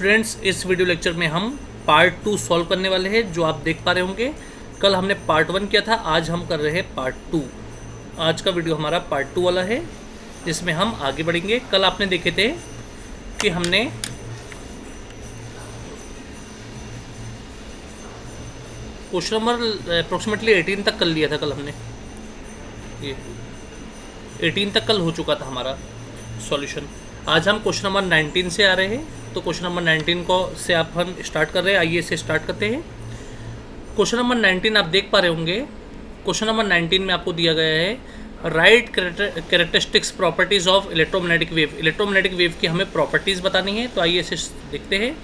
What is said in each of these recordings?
Students, इस video lecture में हम पार्ट 2 सॉल्व करने वाले हैं। जो आप देख पा रहे होंगे, कल हमने पार्ट 1 किया था, आज हम कर रहे हैं पार्ट 2। आज का वीडियो हमारा पार्ट 2 वाला है, जिसमें हम आगे बढ़ेंगे। कल आपने देखे थे कि हमने क्वेश्चन नंबर अप्रोक्सीमेटली 18 तक कर लिया था। कल हमने ये 18 तक कल हो चुका था हमारा सॉल्यूशन। आज हम क्वेश्चन नंबर 19 से आ रहे हैं। तो क्वेश्चन नंबर 19 को से आप हम स्टार्ट कर रहे हैं। आइए से स्टार्ट करते हैं। क्वेश्चन नंबर 19 आप देख पा रहे होंगे। क्वेश्चन नंबर 19 में आपको दिया गया है right characteristics properties of electromagnetic wave. Electromagnetic wave की हमें प्रॉपर्टीज़ बतानी है। तो आइए इसे देखते हैं।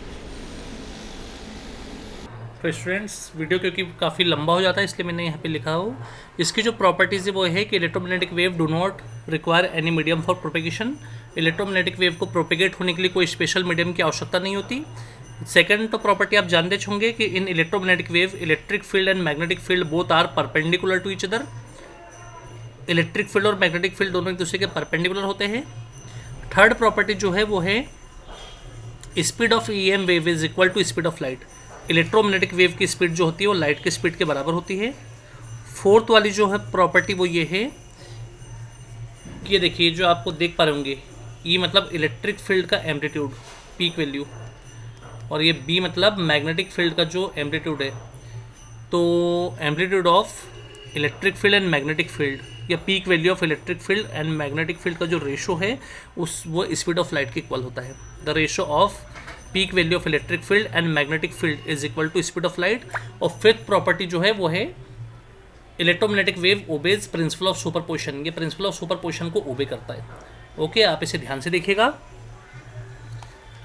तो स्टूडेंट्स, वीडियो क्योंकि काफ़ी लंबा हो जाता है, इसलिए मैंने यहाँ पे लिखा हो। इसकी जो प्रॉपर्टीज़ है वो है कि electromagnetic wave do not require any medium for propagation. Electromagnetic wave को प्रोपेगेट होने के लिए कोई स्पेशल मीडियम की आवश्यकता नहीं होती। सेकंड तो प्रॉपर्टी आप जानते होंगे कि in electromagnetic wave electric field and magnetic field both are perpendicular to each other. Electric field और मैग्नेटिक फील्ड दोनों एक दूसरे के परपेंडिकुलर होते हैं। थर्ड प्रॉपर्टी जो है वो है speed of E M wave is equal to speed of light. Electromagnetic wave की स्पीड जो होती है वो लाइट की स्पीड के बराबर होती है। फोर्थ वाली जो है प्रॉपर्टी वो ये है कि ये देखिए, जो आपको देख पा रहे होंगे, ई मतलब इलेक्ट्रिक फील्ड का एम्पलीट्यूड पीक वैल्यू, और ये बी मतलब मैग्नेटिक फील्ड का जो एम्पलीट्यूड है। तो amplitude of electric field and magnetic field या peak value of electric field and magnetic field का जो रेशो है वो स्पीड ऑफ लाइट के इक्वल होता है। The ratio of peak value of electric field and magnetic field is equal to speed of light. और फिफ्थ प्रॉपर्टी जो है वो है electromagnetic wave obeys principle of superposition. ये प्रिंसिपल ऑफ सुपरपोजिशन को ओबे करता है। ओके, आप इसे ध्यान से देखिएगा।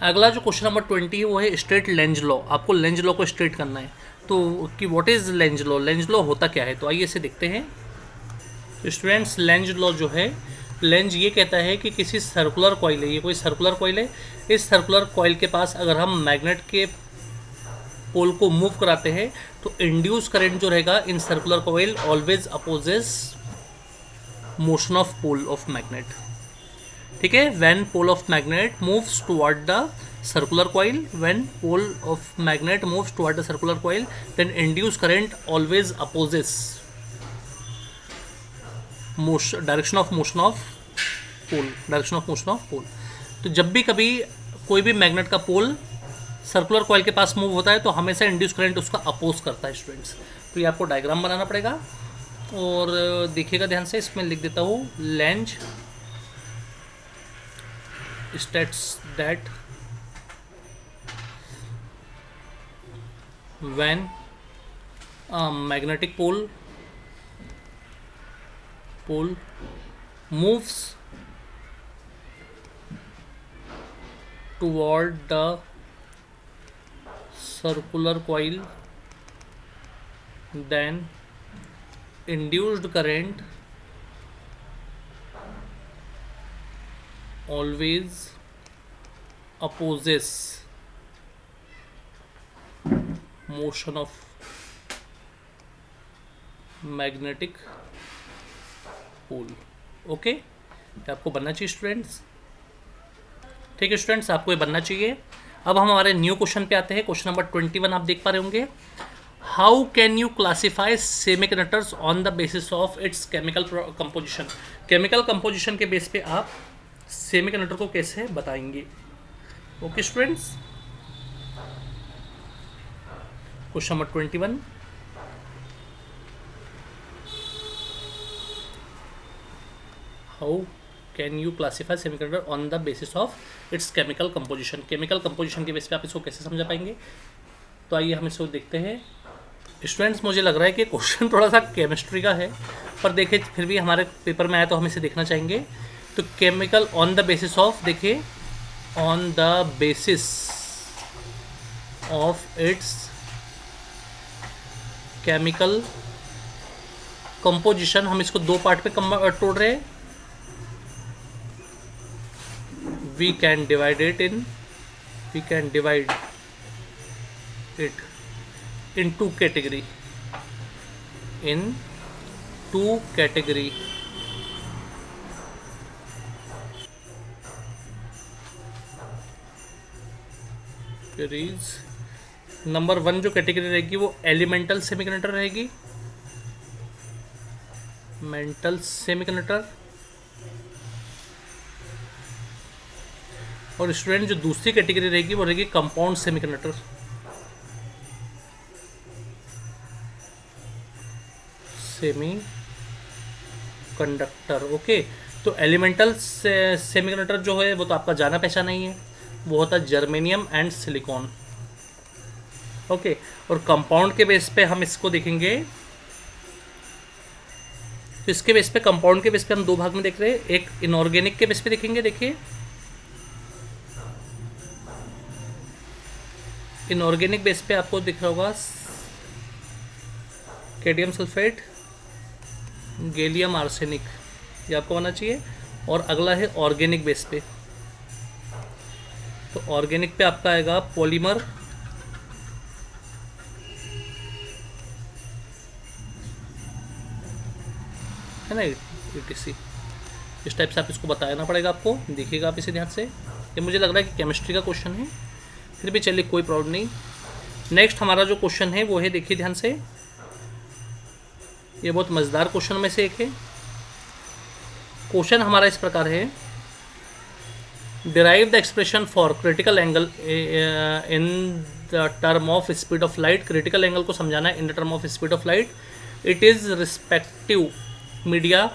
अगला जो क्वेश्चन नंबर 20 है वो है स्ट्रेट लेंज लॉ। आपको लेंज लॉ को स्ट्रेट करना है। तो कि what is Lenz law, Lenz law होता क्या है, तो आइए इसे देखते हैं। स्टूडेंट्स, लेंज लॉ जो है, लेंज ये कहता है कि किसी सर्कुलर कॉइल है, ये कोई सर्कुलर कॉइल है, इस सर्कुलर कॉइल के पास अगर हम मैग्नेट के पोल को मूव कराते हैं तो इंड्यूस करंट जो रहेगा in circular coil always opposes motion of pole of magnet. ठीक है, when pole of magnet moves toward the circular coil, when pole of magnet moves toward the circular coil, then induce current always opposes direction of motion of pole, direction of motion of pole. तो जब भी कभी कोई भी magnet का पोल circular coil के पास move होता है तो हमेशा इंड्यूस करंट उसका अपोज करता है। स्टूडेंट्स, तो ये आपको डायग्राम बनाना पड़ेगा और देखिएगा ध्यान से। इसमें लिख देता हूँ, Lenz states that when magnetic pole moves toward the circular coil, then induced current always opposes motion of magnetic pole. Okay, आपको बनना चाहिए स्टूडेंट्स। ठीक है स्टूडेंट्स, आपको ये बनना चाहिए। अब हम हमारे न्यू क्वेश्चन पे आते हैं। क्वेश्चन नंबर 21 आप देख पा रहे होंगे। How can you classify semiconductors on the basis of its chemical composition. Chemical composition के बेस पे आप सेमीकंडक्टर को कैसे बताएंगे। Okay students, question number 21, how can you classify semiconductor on the basis of its chemical composition. Chemical composition के base पे आप इसको कैसे समझा पाएंगे। तो आइए हम इसको देखते हैं। स्टूडेंट्स, मुझे लग रहा है कि क्वेश्चन थोड़ा सा केमिस्ट्री का है, पर देखिए फिर भी हमारे पेपर में आया तो हम इसे देखना चाहेंगे। तो chemical on the basis of, देखिए, on the basis of its chemical composition, हम इसको दो पार्ट पे तोड़ रहे हैं। we can divide it in two category, series number 1 जो कैटेगरी रहेगी वो एलिमेंटल सेमीकंडक्टर रहेगी, मेंटल सेमीकंडक्टर। और स्टूडेंट जो दूसरी कैटेगरी रहेगी वो रहेगी compound semiconductor. Semi conductor. Okay, तो एलिमेंटल सेमीकंडक्टर जो है वो तो आपका जाना पहचाना ही है, वो होता है जर्मेनियम एंड सिलिकॉन। ओके, और कंपाउंड के बेस पे हम इसको देखेंगे, तो इसके बेस पे, कंपाउंड के बेस पे हम दो भाग में देख रहे हैं। एक इनऑर्गेनिक के बेस पे देखेंगे। देखिए इनऑर्गेनिक बेस पे आपको दिख रहा होगा कैडमियम सल्फेट, गैलियम आर्सेनिक, ये आपको आना चाहिए। और अगला है ऑर्गेनिक बेस पे, तो ऑर्गेनिक पे आपका आएगा पॉलीमर, है ना, ईटीसी। इस टाइप से आप इसको बताना पड़ेगा आपको, देखिएगा आप इसे ध्यान से। ये मुझे लग रहा है कि केमिस्ट्री का क्वेश्चन है, फिर भी चलिए कोई प्रॉब्लम नहीं। नेक्स्ट हमारा जो क्वेश्चन है वो है, देखिए ध्यान से, ये बहुत मज़ेदार क्वेश्चन में से एक है। क्वेश्चन हमारा इस प्रकार है, derive the expression for critical angle in the term of speed of light. Critical angle को समझाना है in the term of speed of light. It is respective media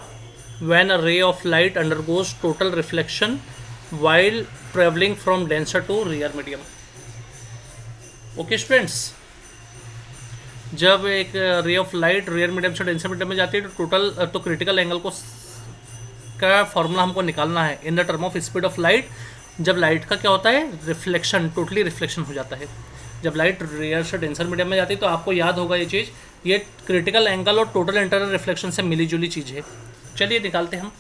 when a ray of light undergoes total reflection while traveling from denser to rear medium। Okay students, जब एक ray of light rare medium से denser medium में जाती है तो critical angle को का formula हमको निकालना है in the term of speed of light. जब लाइट का क्या होता है, रिफ्लेक्शन, टोटली रिफ्लेक्शन हो जाता है। जब लाइट रेयर से डेंसर मीडियम में जाती है तो आपको याद होगा ये चीज़, ये क्रिटिकल एंगल और टोटल इंटरनल रिफ्लेक्शन से मिली जुली चीज़ है। चलिए निकालते हैं हम।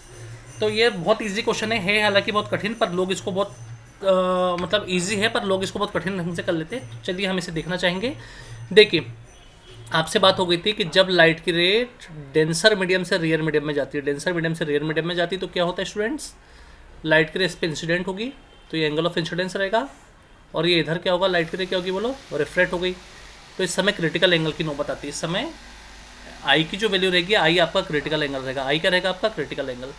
तो ये बहुत इजी क्वेश्चन है हालांकि बहुत कठिन, पर लोग इसको बहुत मतलब इजी है पर लोग इसको बहुत कठिन ढंग से कर लेते हैं। चलिए हम इसे देखना चाहेंगे। देखिए, आपसे बात हो गई थी कि जब लाइट की रेट डेंसर मीडियम से रियर मीडियम में जाती है, डेंसर मीडियम से रियर मीडियम में जाती है तो क्या होता है स्टूडेंट्स, लाइट की रेस पे इंसिडेंट होगी, तो ये एंगल ऑफ इंसिडेंस रहेगा। और ये इधर क्या होगा, लाइट की रे क्या होगी बोलो, रिफ्लेक्ट हो गई। तो इस समय क्रिटिकल एंगल की नौबत आती है। इस समय आई की जो वैल्यू रहेगी, आई आपका क्रिटिकल एंगल रहेगा। आई क्या रहेगा आपका, क्रिटिकल एंगल।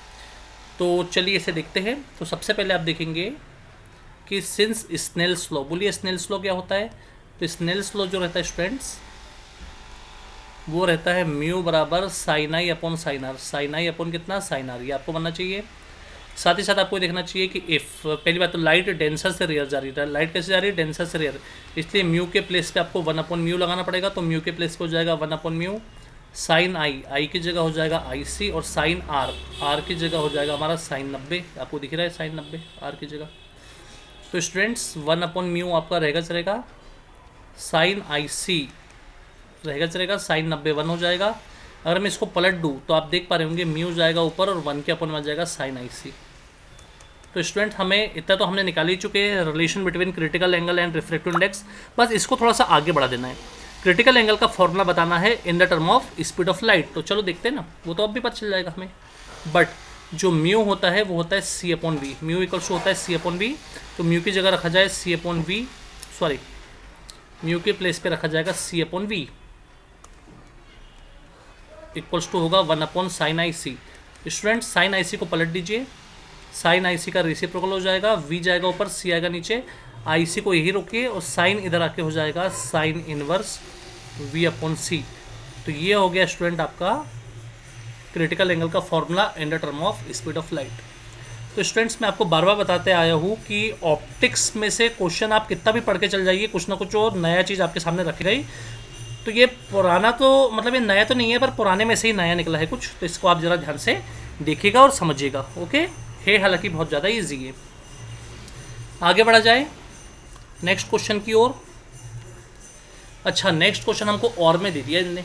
तो चलिए इसे देखते हैं। तो सबसे पहले आप देखेंगे कि सिंस स्नेल्स लॉ, बोलिए स्नेल्स लॉ क्या होता है। तो स्नेल्स लॉ जो रहता है स्टूडेंट्स, वो रहता है म्यू बराबर sine I upon sine R. Sine I upon कितना, साइन आर, ये आपको बनना चाहिए। साथ ही साथ आपको देखना चाहिए कि इफ़, पहली बात तो लाइट डेंसर से रेयर जा रही है। लाइट कैसे जा रही है, डेंसर से रेयर, इसलिए म्यू के प्लेस पे आपको 1 अपॉन म्यू लगाना पड़ेगा। तो म्यू के प्लेस पे हो जाएगा 1 अपॉन म्यू। साइन आई, आई की जगह हो जाएगा आई सी, और साइन आर, आर की जगह हो जाएगा हमारा साइन 90। आपको दिख रहा है साइन 90 आर की जगह। तो स्टूडेंट्स 1 अपॉन म्यू आपका रहेगा साइन आई सी रहेगा साइन 90 1 हो जाएगा। अगर मैं इसको पलट दूँ तो आप देख पा रहे होंगे म्यू जाएगा ऊपर और 1 के अपन में जाएगा साइन आई सी। तो स्टूडेंट हमें इतना तो हमने निकाल ही चुके हैं, relation between critical angle and refractive index. बस इसको थोड़ा सा आगे बढ़ा देना है। क्रिटिकल एंगल का फॉर्मूला बताना है in the term of speed of light. तो चलो देखते हैं ना, वो तो अब भी पता चल जाएगा हमें। बट जो म्यू होता है वो होता है सी अपॉन वी। म्यू इक्वल्स होता है सी अपॉन वी। तो म्यू की जगह रखा जाए सी अपॉन वी, सॉरी म्यू के प्लेस पे रखा जाएगा सी अपॉन वी इक्वल्स टू होगा 1 अपॉन साइन आई सी। स्टूडेंट साइन आई सी को पलट दीजिए, साइन आई सी का रेसिप्रोकल हो जाएगा, वी जाएगा ऊपर, सी आएगा नीचे, आई सी को यही रोकिए और साइन इधर आके हो जाएगा साइन इनवर्स वी अपॉन सी। तो ये हो गया स्टूडेंट आपका क्रिटिकल एंगल का formula in the term of speed of light. तो स्टूडेंट्स मैं आपको बार बार बताते आया हूँ कि ऑप्टिक्स में से क्वेश्चन आप कितना भी पढ़ के चल जाइए, कुछ ना कुछ और नया चीज़ आपके सामने रखेगा ही। तो ये पुराना तो मतलब ये नया तो नहीं है, पर पुराने में से ही नया निकला है कुछ, तो इसको आप ज़रा ध्यान से देखिएगा और समझिएगा। ओके है, हालांकि बहुत ज़्यादा ईजी है। आगे बढ़ा जाए नेक्स्ट क्वेश्चन की ओर। अच्छा, नेक्स्ट क्वेश्चन हमको और में दे दिया इनने,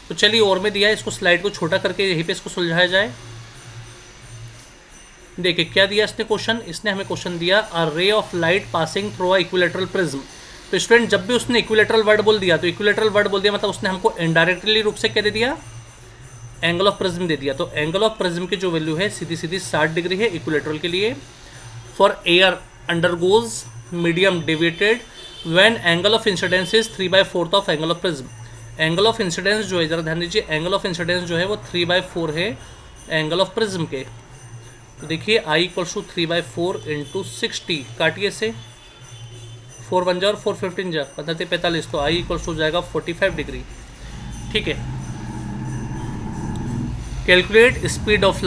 तो चलिए और में दिया है, इसको स्लाइड को छोटा करके यहीं पे इसको सुलझाया जाए। देखिए क्या दिया इसने क्वेश्चन, इसने हमें क्वेश्चन दिया a ray of light passing through a equilateral prism. तो स्टूडेंट जब भी उसने इक्विलेटरल वर्ड बोल दिया, तो इक्विलेटरल वर्ड बोल दिया मतलब उसने हमको इनडायरेक्टली रूप से क्या दे दिया, एंगल ऑफ प्रिज्म दे दिया। तो एंगल ऑफ प्रिज्म की जो वैल्यू है सीधी सीधी 60 डिग्री है इक्विलेटरल के लिए। For air undergoes medium deviated when angle of incidence is 3/4 of angle of prism. Angle of incidence जो है, ज़रा ध्यान दीजिए, एंगल ऑफ इंसिडेंस जो है वो 3/4 है एंगल ऑफ प्रिज्म के। तो देखिए आई इक्वल्स टू 3/4 इंटू 60, काटिए से 4 बन जाए और 4 15 जा 15 45, तो आई इक्वल्स हो जाएगा 45 डिग्री। ठीक है, calculate speed of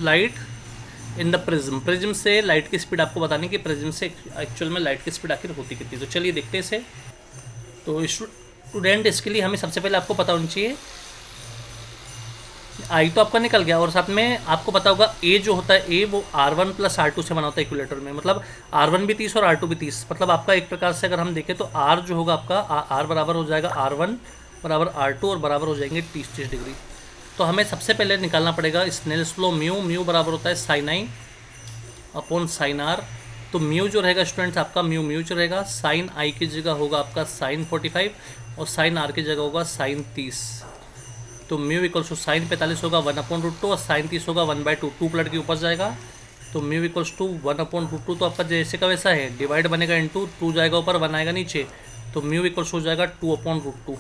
light in the prism. Prism से लाइट की स्पीड आपको बतानी कि प्रिज्म से एक्चुअल में लाइट की स्पीड आखिर होती कितनी। तो चलिए देखते हैं इसे। तो स्टूडेंट, इसके लिए हमें सबसे पहले आपको पता होनी चाहिए, आई तो आपका निकल गया, और साथ में आपको पता होगा ए जो होता है, ए वो R1 + R2 से बना होता है इक्विलेटर में। मतलब R1 भी 30 और R2 भी 30। मतलब आपका एक प्रकार से अगर हम देखें तो R जो होगा आपका, R बराबर हो जाएगा R1 बराबर R2 और बराबर हो जाएंगे 30 डिग्री। तो हमें सबसे पहले निकालना पड़ेगा स्नेल्स लॉ। म्यू बराबर होता है sin I upon sin R। तो म्यू जो रहेगा स्टूडेंट्स आपका, म्यू जो रहेगा, sin I की जगह होगा आपका sin 45 और sin R की जगह होगा sin 30। तो म्यू इक्वल्स टू sin 45 होगा 1/√2 और sin 30 होगा 1/2। 2 पलट के ऊपर जाएगा तो म्यू इक्वल्स टू 1/√2। तो आपका जैसे का वैसा है, डिवाइड बनेगा इंटू 2 जाएगा ऊपर, 1 आएगा नीचे, तो म्यू इक्वल्स हो जाएगा 2/√2।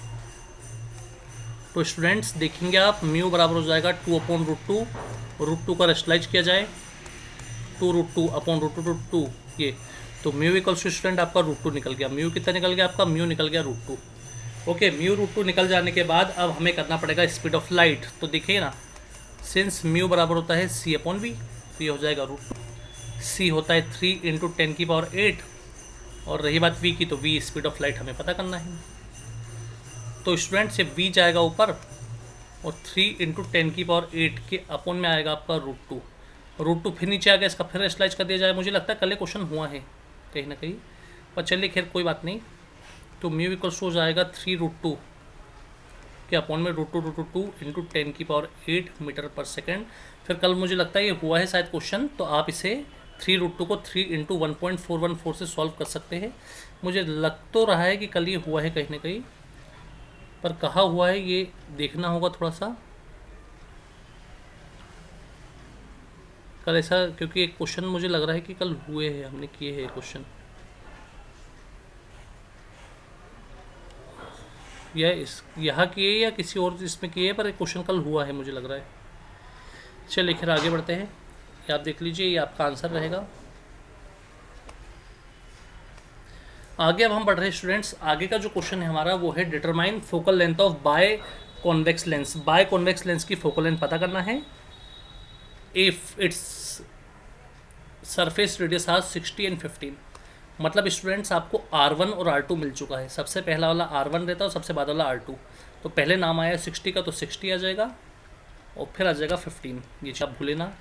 तो स्टूडेंट्स देखेंगे आप, म्यू बराबर हो जाएगा 2/√2, √2 का रेशनलाइज किया जाए 2√2/√2 ये, तो म्यू इक्वल्स टू स्टूडेंट आपका √2 निकल गया। म्यू कितना निकल गया आपका, म्यू निकल गया √2। ओके, म्यू √2 निकल जाने के बाद अब हमें करना पड़ेगा स्पीड ऑफ लाइट। तो देखिए ना, सिंस म्यू बराबर होता है C/V, तो ये हो जाएगा √2। C होता है 3 × 10⁸, और रही बात V की, तो V स्पीड ऑफ लाइट हमें पता करना है। तो स्टूडेंट से V जाएगा ऊपर और 3 × 10⁸ के अपॉन में आएगा आपका √2। √2 फिर नीचे आ गया, इसका फिर रेशनलाइज कर दिया जाए। मुझे लगता है कल क्वेश्चन हुआ है कहीं ना कहीं, पर चलिए खैर कोई बात नहीं। तो म्यू इक्वल्स हो जाएगा 3√2 के अपॉन में √2 × 10⁸ मीटर पर सेकेंड। फिर कल मुझे लगता है ये हुआ है शायद क्वेश्चन, तो आप इसे 3√2 को 3 × 1.414 से सॉल्व कर सकते हैं। मुझे लग तो रहा है कि कल ये हुआ है कहीं ना कहीं, पर कहाँ हुआ है ये देखना होगा थोड़ा सा कल ऐसा, क्योंकि एक क्वेश्चन मुझे लग रहा है कि कल हुए हैं, हमने किए हैं क्वेश्चन, या इस यहाँ किए या किसी और इसमें किए, पर एक क्वेश्चन कल हुआ है मुझे लग रहा है। चलिए फिर आगे बढ़ते हैं, ये आप देख लीजिए, ये आपका आंसर रहेगा। आगे अब हम बढ़ रहे हैं स्टूडेंट्स। आगे का जो क्वेश्चन है हमारा वो है determine focal length of biconvex lens. Biconvex lens की फोकल लेंथ पता करना है if its surface radius are 60 and 15। मतलब स्टूडेंट्स आपको R1 और R2 मिल चुका है। सबसे पहला वाला R1 रहता है और सबसे बाद वाला R2। तो पहले नाम आया 60 का, तो 60 आ जाएगा और फिर आ जाएगा 15, ये आप भूले ना।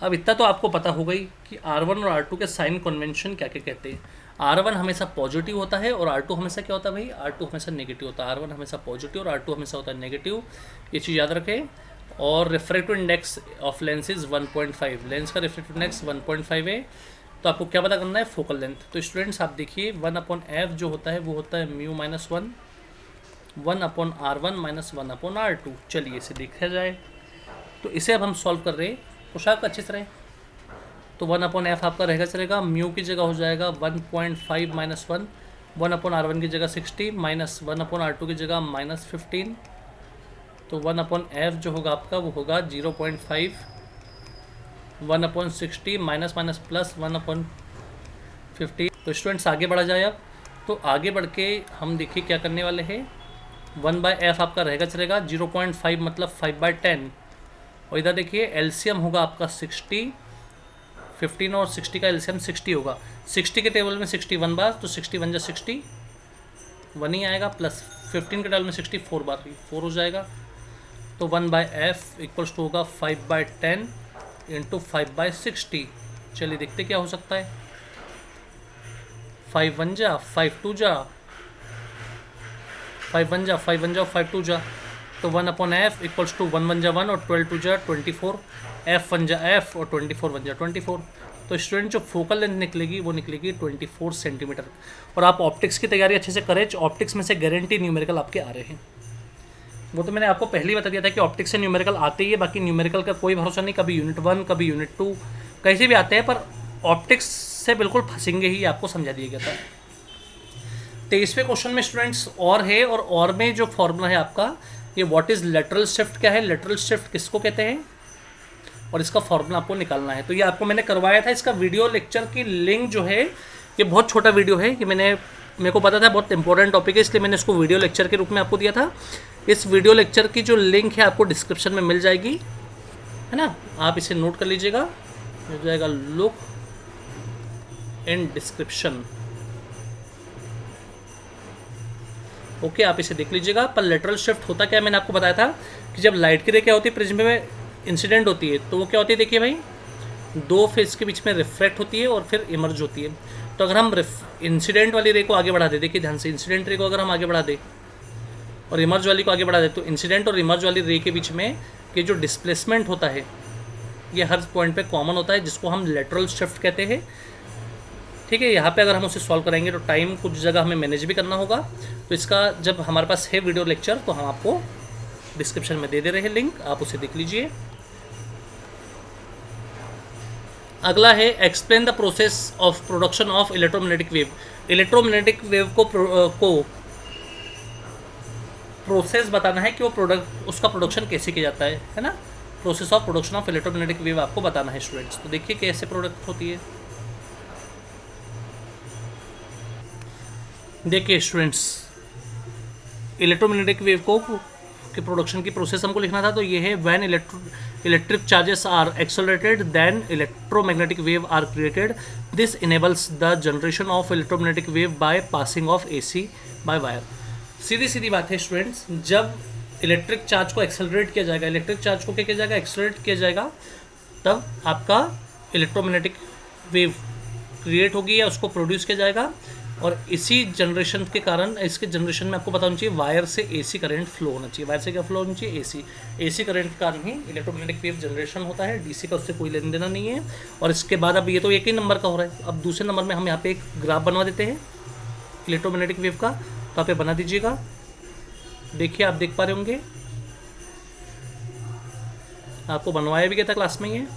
अब इतना तो आपको पता हो गई कि R1 और R2 के साइन कन्वेंशन क्या क्या कहते हैं। R1 हमेशा पॉजिटिव होता है और R2 हमेशा क्या होता है भाई, R2 हमेशा नेगेटिव होता है। R1 हमेशा पॉजिटिव और R2 हमेशा होता है नेगेटिव, ये चीज़ याद रखें। और refractive index of lens is 1.5, lens का रिफ्रैक्टिव इंडेक्स 1.5 है। तो आपको क्या पता करना है, फोकल लेंथ। तो स्टूडेंट्स आप देखिए 1/f जो होता है वो होता है mu minus 1, 1/R1 minus 1/R2। चलिए इसे देखा जाए, तो इसे अब हम सॉल्व कर रहे हैं पोशाक अच्छी तरह। तो 1/f आपका रहेगा चलेगा, म्यू की जगह हो जाएगा 1.5 माइनस 1, 1/R1 की जगह 60 माइनस 1/R2 की जगह माइनस 15। तो 1/f जो होगा आपका वो होगा 0.5, 1/60 माइनस माइनस प्लस 1/50। तो स्टूडेंट्स आगे बढ़ा जाए अब। तो आगे बढ़ के हम देखिए क्या करने वाले हैं। 1/f आपका रहेगा चलेगा 0.5 मतलब 5/10। और इधर देखिए एलसीएम होगा आपका 60, 15 और 60 का एलसीएम 60 होगा। 60 के टेबल में 61 बार, तो 61 जा 60 1 ही आएगा, प्लस 15 के टेबल में 64 बार 4 हो जाएगा। तो 1/f इक्वल्स टू होगा 5/10 इंटू 5/60। चलिए देखते क्या हो सकता है। 5 1 जा 5 2 जा 5 1 जा 5 1 जा 5 2 जा। तो 1/f इक्वल्स टू 1 1 जा 1 और 12 2 जा 24, f 1 जा f और 24 1 जा 24। तो स्टूडेंट जो फोकल लेंथ निकलेगी वो निकलेगी 24 सेंटीमीटर। और आप ऑप्टिक्स की तैयारी अच्छे से करें, ऑप्टिक्स में से गारंटी न्यूमेरिकल आपके आ रहे हैं। वो तो मैंने आपको पहले ही बता दिया था कि ऑप्टिक्स से न्यूमेरिकल आते ही है, बाकी न्यूमेरिकल का कोई भरोसा नहीं, कभी यूनिट 1 कभी यूनिट 2 कैसे भी आते हैं, पर ऑप्टिक्स से बिल्कुल फंसेंगे ही, आपको समझा दिया गया था। 23वें क्वेश्चन में स्टूडेंट्स और है, और में जो फॉर्मूला है आपका, ये व्हाट इज़ लेटरल शिफ्ट क्या है, लेटरल शिफ्ट किसको कहते हैं, और इसका फॉर्मूला आपको निकालना है। तो ये आपको मैंने करवाया था, इसका वीडियो लेक्चर की लिंक जो है, ये बहुत छोटा वीडियो है कि मेरे को पता था बहुत इंपॉर्टेंट टॉपिक है, इसलिए मैंने इसको वीडियो लेक्चर के रूप में आपको दिया था। इस वीडियो लेक्चर की जो लिंक है आपको डिस्क्रिप्शन में मिल जाएगी, है ना, आप इसे नोट कर लीजिएगा, मिल जाएगा लुक इन डिस्क्रिप्शन। ओके, आप इसे देख लीजिएगा। पर लेटरल शिफ्ट होता क्या है, मैंने आपको बताया था कि जब लाइट की रे क्या होती है, प्रिज्म में इंसिडेंट होती है, तो वो क्या होती है, देखिए भाई, दो फेज के बीच में रिफ्रैक्ट होती है और फिर इमर्ज होती है। तो अगर हम इंसिडेंट वाली रे को आगे बढ़ा दें, देखिए ध्यान से, इंसिडेंट रे को अगर हम आगे बढ़ा दें और इमर्ज वाली को आगे बढ़ा दें, तो इंसिडेंट और इमर्ज वाली रे के बीच में ये जो डिस्प्लेसमेंट होता है, ये हर पॉइंट पे कॉमन होता है, जिसको हम लेटरल शिफ्ट कहते हैं। ठीक है, यहाँ पे अगर हम उसे सॉल्व करेंगे तो टाइम कुछ जगह हमें मैनेज भी करना होगा। तो इसका जब हमारे पास है वीडियो लेक्चर, तो हम आपको डिस्क्रिप्शन में दे रहे हैं लिंक, आप उसे देख लीजिए। अगला है explain the process of production of electromagnetic wave. Electromagnetic wave को प्रोसेस बताना है कि वो उसका प्रोडक्शन कैसे किया जाता है ना। Process of production of electromagnetic wave आपको बताना है स्टूडेंट्स। तो देखिए कैसे प्रोडक्ट होती है। देखिए स्टूडेंट्स, इलेक्ट्रोमैग्नेटिक वेव को के प्रोडक्शन की प्रोसेस हमको लिखना था, तो ये है when electric charges are accelerated then electromagnetic wave are created. This enables the generation of electromagnetic wave by passing of AC by wire. सीधी सीधी बात है स्टूडेंट्स, जब इलेक्ट्रिक चार्ज को एक्सेलरेट किया जाएगा, इलेक्ट्रिक चार्ज को क्या किया जाएगा, एक्सेलरेट किया जाएगा, तब आपका इलेक्ट्रोमैग्नेटिक वेव क्रिएट होगी या उसको प्रोड्यूस किया जाएगा। और इसी जनरेशन के कारण, इसके जनरेशन में आपको पता होना चाहिए वायर से एसी करंट फ्लो होना चाहिए। वायर से क्या फ्लो होना चाहिए, एसी करंट के कारण ही इलेक्ट्रोमैग्नेटिक वेव जनरेशन होता है। डीसी का उससे कोई लेना देना नहीं है। और इसके बाद अब ये तो एक ही नंबर का हो रहा है, अब दूसरे नंबर में हम यहाँ पे एक ग्राफ बनवा देते हैं इलेक्ट्रोमैग्नेटिक वेव का। तो आप ये बना दीजिएगा, देखिए आप देख पा रहे होंगे, आपको बनवाया भी गया था क्लास में। ये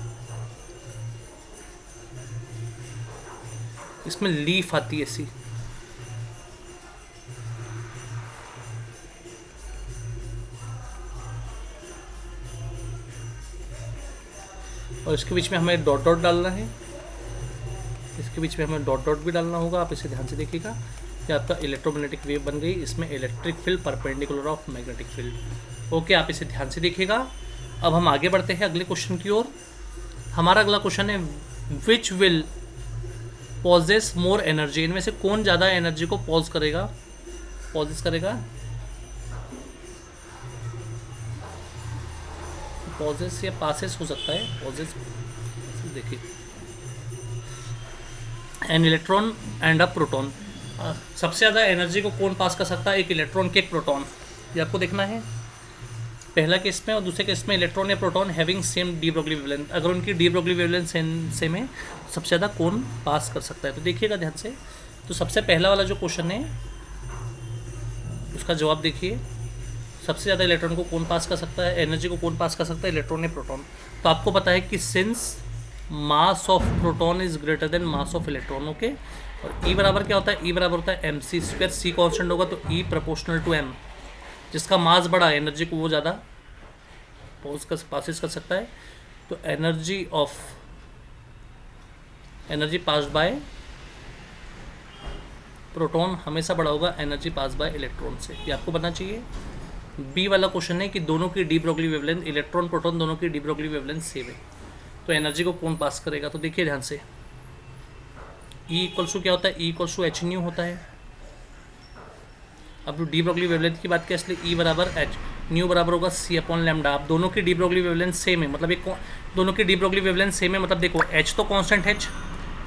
इसमें लीफ आती है ऐसी, और इसके बीच में हमें डॉट डॉट डालना है, इसके बीच में हमें डॉट डॉट भी डालना होगा। आप इसे ध्यान से देखिएगा, ये आपका इलेक्ट्रोमैग्नेटिक वेव बन गई। इसमें electric field perpendicular of magnetic field. Okay, आप इसे ध्यान से देखिएगा। अब हम आगे बढ़ते हैं अगले क्वेश्चन की ओर। हमारा अगला क्वेश्चन है which will possess more energy. इनमें से कौन ज़्यादा एनर्जी को पॉज करेगा, पॉजेस करेगा, पॉजेस या पासेस हो सकता है, पॉजेस। देखिए, an electron and a proton, सबसे ज़्यादा एनर्जी को कौन पास कर सकता है, एक इलेक्ट्रॉन के एक प्रोटॉन। ये आपको देखना है पहला केस में, और दूसरे केस में इलेक्ट्रॉन या proton having same de Broglie wavelength. अगर उनकी डी ब्रोगली वेवलेंथ सेम है, सबसे ज़्यादा कौन पास कर सकता है। तो देखिएगा ध्यान से, तो सबसे पहला वाला जो क्वेश्चन है उसका जवाब देखिए, सबसे ज़्यादा इलेक्ट्रॉन को कौन पास कर सकता है, एनर्जी को कौन पास कर सकता है, इलेक्ट्रॉन या प्रोटॉन। तो आपको पता है कि since mass of proton is greater then mass of electron, okay. और ई बराबर क्या होता है, ई बराबर होता है एम सी स्क्वायर, सी कॉन्स्टेंट होगा तो ई प्रोपोर्शनल टू एम। जिसका मास बड़ा है, एनर्जी को वो ज़्यादा पासिस कर सकता है। तो एनर्जी पास्ड बाय प्रोटॉन हमेशा बड़ा होगा एनर्जी पास बाय इलेक्ट्रॉन से, ये आपको पता चाहिए। बी वाला क्वेश्चन है कि दोनों की de Broglie wavelength, electron proton दोनों की डी ब्रोगली वेवलेंथ सेम है, तो एनर्जी को कौन पास करेगा। तो देखिए ध्यान से, ई इक्वल्स टू क्या होता है, E equals to H nu होता है। अब डी ब्रोगली वेवलेंथ की बात किया, इसलिए ई बराबर एच, न्यू बराबर होगा सी अपॉन लैम्डा। अब दोनों की डी ब्रोगली वेवलेंथ सेम है, मतलब एक दोनों की डी ब्रोगली वेवलेंथ सेम है, मतलब देखो एच तो कांस्टेंट है,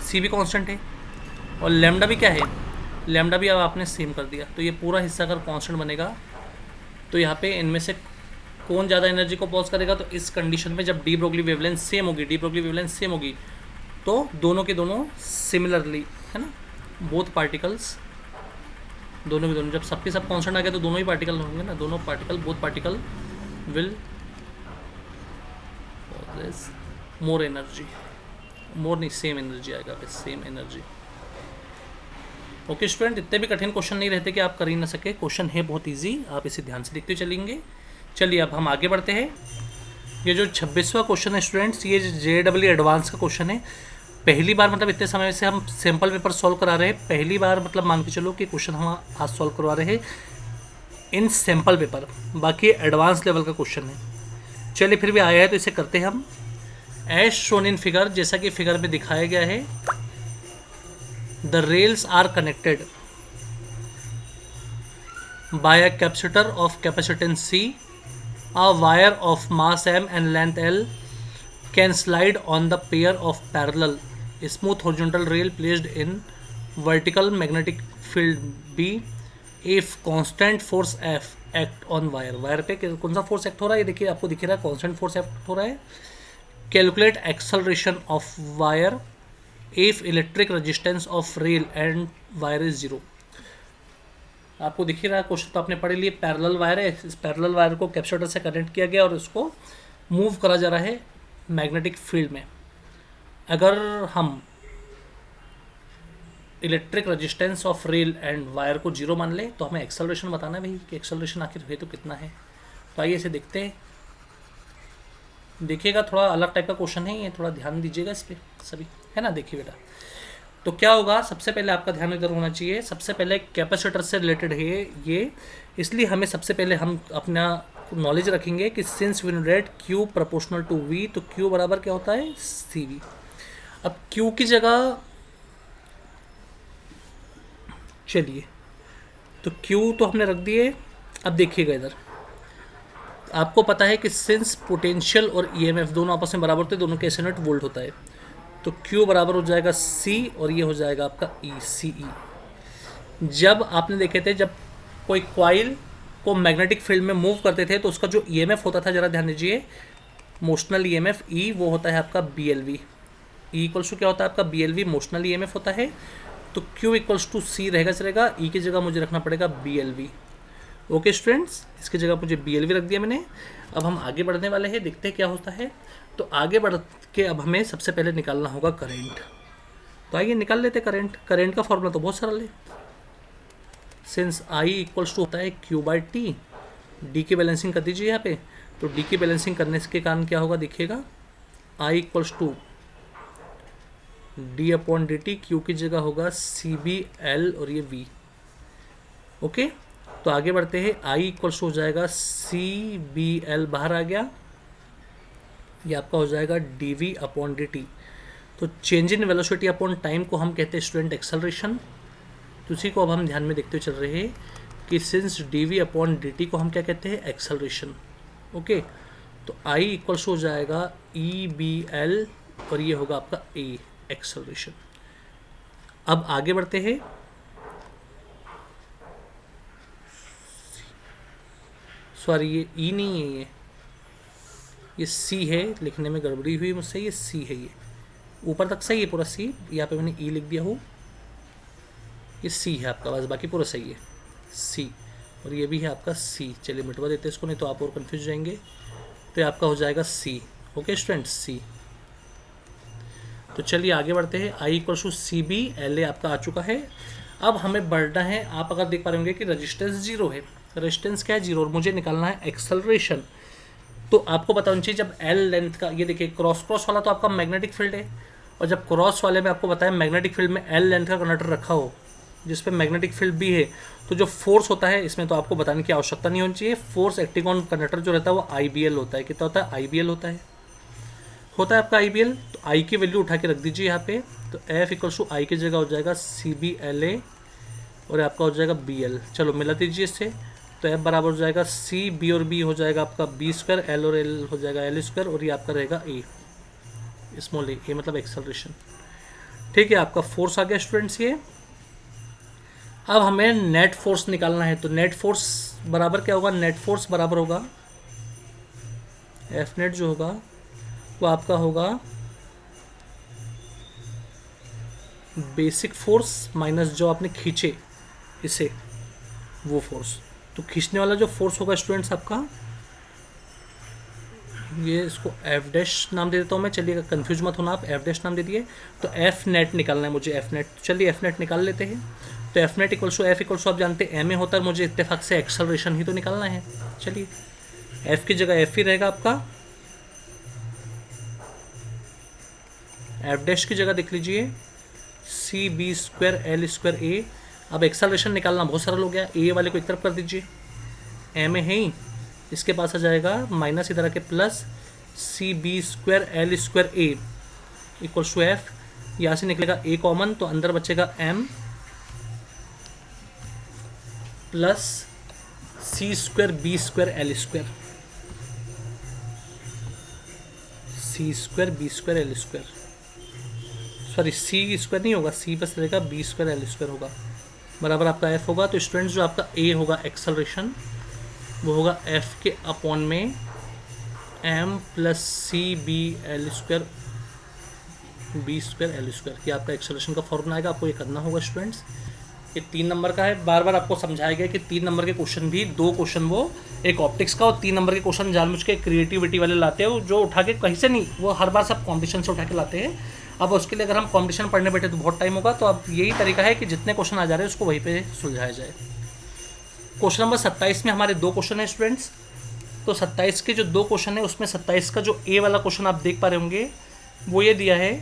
सी भी कांस्टेंट है, और लैम्डा भी क्या है, लैम्डा भी अब आपने सेम कर दिया। तो ये पूरा हिस्सा अगर कांस्टेंट बनेगा, तो यहाँ पे इनमें से कौन ज़्यादा एनर्जी को पॉज करेगा। तो इस कंडीशन में जब डी ब्रोगली वेवलेंथ सेम होगी, डी ब्रोगली वेवलेंथ सेम होगी, तो दोनों के दोनों सिमिलरली, है ना, बोथ पार्टिकल्स, दोनों के दोनों, जब सबके सब कांस्टेंट आ गए तो दोनों ही पार्टिकल होंगे ना, दोनों particle, both particle will possess more energy, more नहीं, सेम एनर्जी आएगा, बस सेम एनर्जी। ओके स्टूडेंट, इतने भी कठिन क्वेश्चन नहीं रहते कि आप कर ही ना सके, क्वेश्चन है बहुत इजी, आप इसे ध्यान से देखते चलेंगे। चलिए अब हम आगे बढ़ते हैं। ये जो 26वां क्वेश्चन है स्टूडेंट्स, ये JEE एडवांस का क्वेश्चन है। पहली बार मतलब इतने समय से हम सैम्पल पेपर सॉल्व करा रहे हैं, पहली बार मतलब मान के चलो कि क्वेश्चन हम आज सॉल्व करवा रहे हैं इन सैम्पल पेपर, बाकी एडवांस लेवल का क्वेश्चन है। चलिए फिर भी आया है तो इसे करते हैं हम। एज शोन इन फिगर, जैसा कि फिगर में दिखाया गया है, the rails are connected by a capacitor of capacitance C, a wire of mass m and length L can slide on the pair of parallel smooth horizontal rail placed in vertical magnetic field B if constant force F act on wire पे कौन सा force act हो रहा है, ये देखिए आपको दिख रहा है कांस्टेंट फोर्स एक्ट हो रहा है। Calculate acceleration of wire if electric resistance of rail and wire is 0। आपको दिख ही रहा है क्वेश्चन तो आपने पढ़ लिए, पैरेलल वायर है, इस पैरेलल वायर को कैपेसिटर से कनेक्ट किया गया और उसको मूव करा जा रहा है मैग्नेटिक फील्ड में। अगर हम electric resistance of rail and wire को 0 मान ले तो हमें एक्सेलरेशन बताना है भाई कि एक्सेलरेशन आखिर हुए तो कितना है। तो आइए इसे देखते हैं। देखिएगा थोड़ा अलग टाइप का क्वेश्चन है ये, थोड़ा ध्यान दीजिएगा इस पर सभी, है ना। देखिए बेटा, तो क्या होगा, सबसे पहले आपका ध्यान इधर होना चाहिए। सबसे पहले कैपेसिटर से रिलेटेड है ये, इसलिए हमें सबसे पहले हम अपना नॉलेज रखेंगे कि since we know that Q proportional to V, तो Q बराबर क्या होता है CV। अब Q की जगह चलिए, तो Q तो हमने रख दिए। अब देखिएगा इधर, आपको पता है कि सिंस पोटेंशियल और EMF दोनों आपस में बराबर होते हैं, दोनों के SI यूनिट वोल्ट होता है, तो Q बराबर हो जाएगा C और ये हो जाएगा आपका CE। जब आपने देखे थे, जब कोई कॉइल को मैग्नेटिक फील्ड में मूव करते थे तो उसका जो EMF होता था, जरा ध्यान दीजिए, मोशनल EMF E, वो होता है आपका BLV। E इक्वल्स टू क्या होता है आपका BLV, मोशनल EMF होता है। तो Q इक्वल्स टू C रहेगा, E की जगह मुझे रखना पड़ेगा BLV। ओके स्टूडेंट्स, इसकी जगह मुझे BLV रख दिया मैंने। अब हम आगे बढ़ने वाले हैं, देखते हैं क्या होता है। तो आगे बढ़ के अब हमें सबसे पहले निकालना होगा करंट। तो आइए निकाल लेते करंट। करंट का फॉर्मूला तो बहुत सरल है, सिंस I इक्वल्स टू होता है Q/T। D की बैलेंसिंग कर दीजिए यहाँ पे, तो D की बैलेंसिंग करने के कारण क्या होगा देखिएगा, I equals to D/dt, Q की जगह होगा CBL और ये V। ओके, तो आगे बढ़ते हैं। I इक्वल्स हो जाएगा CBL, बाहर आ गया, ये आपका हो जाएगा dV/dt। तो change in velocity upon time को हम कहते हैं स्टूडेंट एक्सेलरेशन। तो उसी को अब हम ध्यान में देखते हुए चल रहे हैं कि सिंस dV/dt को हम क्या कहते हैं, एक्सेलरेशन। ओके, तो I इक्वल्स हो जाएगा EBL और ये होगा आपका A, एक्सेलरेशन। अब आगे बढ़ते हैं। सॉरी, ये E नहीं है, ये C है, लिखने में गड़बड़ी हुई मुझसे, ये C है, ये ऊपर तक सही है पूरा C, यहाँ पे मैंने E लिख दिया हूँ, ये C है आपका, बस बाकी पूरा सही है C, और ये भी है आपका C। चलिए मिटवा देते हैं इसको, नहीं तो आप और कंफ्यूज जाएंगे। तो ये आपका हो जाएगा C। Okay student, C। तो चलिए आगे बढ़ते हैं। I इक्वल्स टू CBLA आपका आ चुका है। अब हमें बढ़ना है, आप अगर देख पा रहे होंगे कि रेजिस्टेंस 0 है, रेजिस्टेंस क्या है 0, और मुझे निकालना है एक्सेलरेशन। तो आपको पता होना चाहिए, जब L लेंथ का, ये देखिए क्रॉस वाला तो आपका मैग्नेटिक फील्ड है, और जब क्रॉस वाले में आपको बताया मैग्नेटिक फील्ड में L लेंथ का कंडक्टर रखा हो जिस पे मैग्नेटिक फील्ड भी है, तो जो फोर्स होता है इसमें तो आपको बताने की आवश्यकता नहीं होनी चाहिए। फोर्स एक्टिंग ऑन कंडक्टर जो रहता है वो IBL होता है। कितना होता है, IBL होता है आपका IBL। तो I की वैल्यू उठा के रख दीजिए यहाँ पे। तो F इक्वल्स टू I की जगह हो जाएगा CBLA और आपका हो जाएगा BL। चलो मिला दीजिए इससे, तो F बराबर हो जाएगा C, B और B हो जाएगा आपका B², L और L हो जाएगा L², और ये आपका रहेगा A, स्मॉल a मतलब एक्सेलरेशन। ठीक है, आपका फोर्स आ गया स्टूडेंट्स ये। अब हमें नेट फोर्स निकालना है। तो नेट फोर्स बराबर क्या होगा, नेट फोर्स बराबर होगा F नेट जो होगा वो आपका होगा बेसिक फोर्स माइनस जो आपने खींचे इसे, वो फोर्स। तो खींचने वाला जो फोर्स होगा स्टूडेंट्स आपका ये इसको एफ डैश नाम दे देता हूँ मैं, चलिए कंफ्यूज मत होना आप, एफ डैश नाम दे दिए। तो एफ नेट निकालना है मुझे, एफ नेट, चलिए एफ नेट निकाल लेते हैं। तो F net equals to F equals to आप जानते हैं एम ए होता है, मुझे इत्तेफाक से एक्सेलरेशन ही तो निकालना है। चलिए एफ की जगह एफ ही रहेगा आपका, एफ डैश की जगह देख लीजिए C B square L square A. अब एक्सेलरेशन निकालना बहुत सरल हो गया, ए वाले को एक तरफ कर दीजिए, एम ए है ही, इसके पास आ जाएगा माइनस इधर आके plus C B square L square A equals to F. यहाँ से निकलेगा ए कॉमन, तो अंदर बचेगा M plus C square B square L square, C square B square L square, sorry C square नहीं होगा, सी बस रहेगा, बी स्क्वायर एल स्क्वायर होगा, बराबर आपका एफ होगा। तो स्टूडेंट्स जो आपका ए होगा एक्सेलरेशन वो होगा एफ के अपॉन में M plus C B L square B square L square, ये आपका एक्सेलरेशन का फॉर्मूला आएगा, आपको ये करना होगा स्टूडेंट्स। ये 3 नंबर का है, बार बार आपको समझाया गया कि 3 नंबर के क्वेश्चन भी, 2 क्वेश्चन वो एक ऑप्टिक्स का और 3 नंबर के क्वेश्चन जानबूझ के क्रिएटिविटी वाले लाते हैं, जो उठा के कहीं से नहीं, वो हर बार सब कॉम्पिटिशन से उठा के लाते हैं। अब उसके लिए अगर हम कॉम्पिटिशन पढ़ने बैठे तो बहुत टाइम होगा, तो अब यही तरीका है कि जितने क्वेश्चन आ जा रहे हैं उसको वहीं पे सुलझाया जाए। क्वेश्चन नंबर 27 में हमारे 2 क्वेश्चन हैं स्टूडेंट्स। तो 27 के जो 2 क्वेश्चन है उसमें 27 का जो ए वाला क्वेश्चन आप देख पा रहे होंगे वो ये दिया है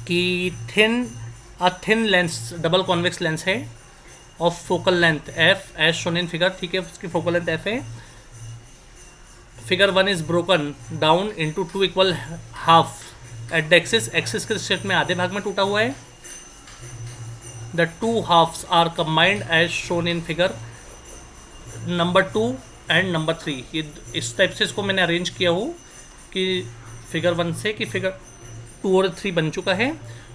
कि thin lens, double convex lens है of focal length F as shown in figure, ठीक है, उसकी फोकल लेंथ एफ है। Figure 1 is broken down into 2 equal half at the axis, axis के रिस्पेक्ट में आधे भाग में टूटा हुआ है। The 2 halves are combined as shown in figure number 2 and number 3। ये इस टाइप से इसको मैंने अरेंज किया हूँ कि फिगर 1 से कि फिगर 2 और 3 बन चुका है।